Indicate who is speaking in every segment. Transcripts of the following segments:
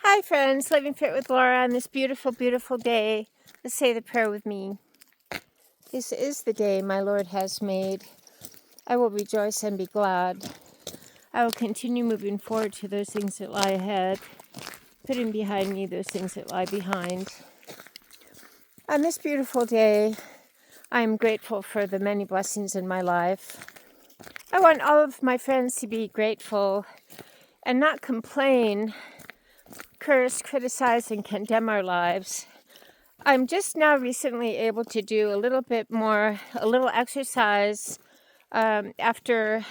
Speaker 1: Hi friends, Living Fit with Laura on this beautiful, beautiful day. Let's say the prayer with me. This is the day my Lord has made. I will rejoice and be glad. I will continue moving forward to those things that lie ahead, putting behind me those things that lie behind. On this beautiful day, I am grateful for the many blessings in my life. I want all of my friends to be grateful and not complain, curse, criticize, and condemn our lives. I'm just now recently able to do a little exercise after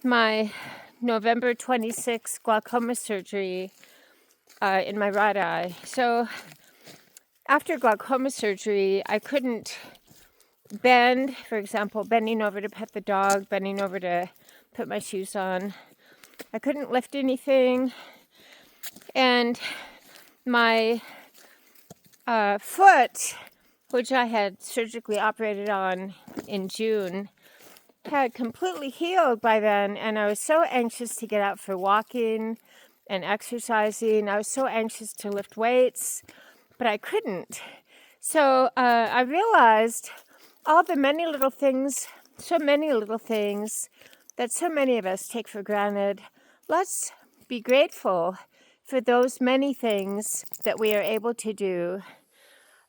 Speaker 1: my November 26th glaucoma surgery in my right eye. So after glaucoma surgery, I couldn't bend, for example, bending over to pet the dog, bending over to put my shoes on. I couldn't lift anything. And my foot, which I had surgically operated on in June, had completely healed by then, and I was so anxious to get out for walking and exercising. I was so anxious to lift weights, but I couldn't. So I realized all the many little things that so many of us take for granted. Let's be grateful for those many things that we are able to do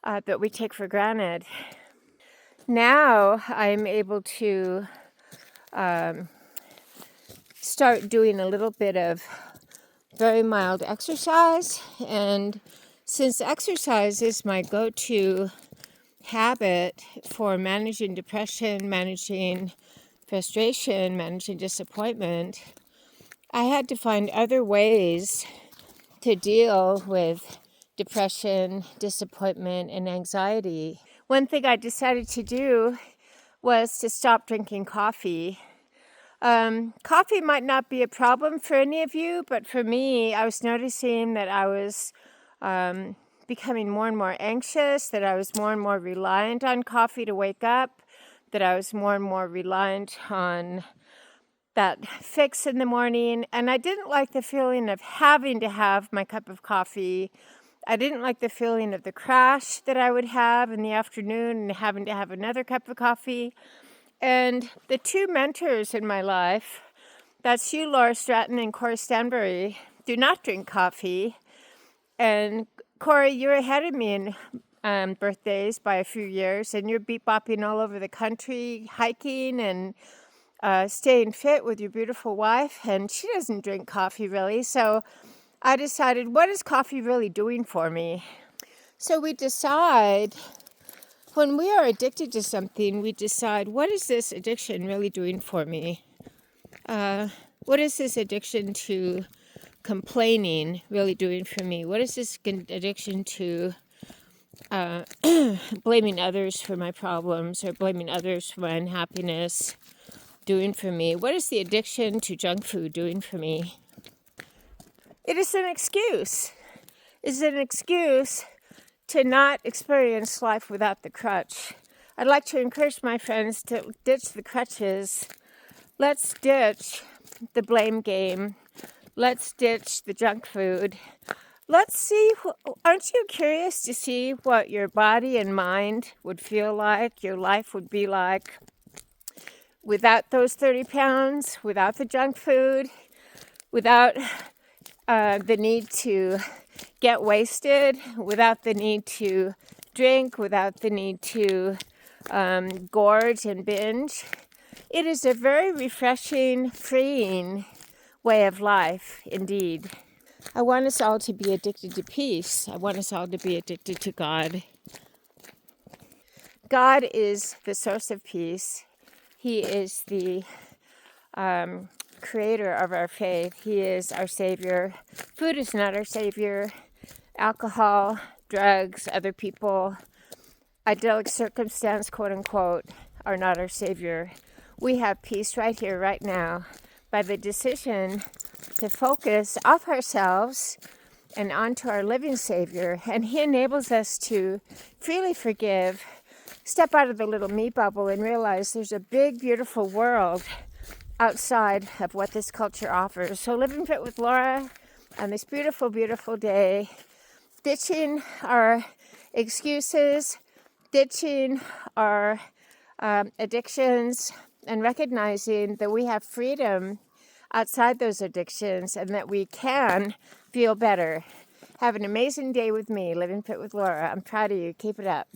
Speaker 1: that we take for granted. Now I'm able to start doing a little bit of very mild exercise, and since exercise is my go-to habit for managing depression, managing frustration, managing disappointment, I had to find other ways to deal with depression, disappointment, and anxiety. One thing I decided to do was to stop drinking coffee. Coffee might not be a problem for any of you, but for me, I was noticing that I was becoming more and more anxious, that I was more and more reliant on coffee to wake up, that I was more and more reliant on that fix in the morning, and I didn't like the feeling of having to have my cup of coffee. I didn't like the feeling of the crash that I would have in the afternoon and having to have another cup of coffee. And the two mentors in my life, that's you, Laura Stratton, and Corey Stanbury, do not drink coffee. And Corey, you're ahead of me in birthdays by a few years, and you're beep-bopping all over the country, hiking and staying fit with your beautiful wife, and she doesn't drink coffee really. So I decided, what is coffee really doing for me? So we decide, when we are addicted to something, we decide, what is this addiction really doing for me? What is this addiction to complaining really doing for me? What is this addiction to blaming others for my problems or blaming others for my unhappiness doing for me? What is the addiction to junk food doing for me? It is an excuse. It's an excuse to not experience life without the crutch. I'd like to encourage my friends to ditch the crutches. Let's ditch the blame game. Let's ditch the junk food. Let's see, aren't you curious to see what your body and mind would feel like, your life would be like without those 30 pounds, without the junk food, without the need to get wasted, without the need to drink, without the need to gorge and binge. It is a very refreshing, freeing way of life, indeed. I want us all to be addicted to peace. I want us all to be addicted to God. God is the source of peace. He is the creator of our faith. He is our Savior. Food is not our Savior. Alcohol, drugs, other people, idyllic circumstance, quote unquote, are not our Savior. We have peace right here, right now, by the decision to focus off ourselves and onto our living Savior. And He enables us to freely forgive, step out of the little me bubble and realize there's a big, beautiful world outside of what this culture offers. So Living Fit with Laura on this beautiful, beautiful day, ditching our excuses, ditching our addictions, and recognizing that we have freedom outside those addictions and that we can feel better. Have an amazing day with me, Living Fit with Laura. I'm proud of you. Keep it up.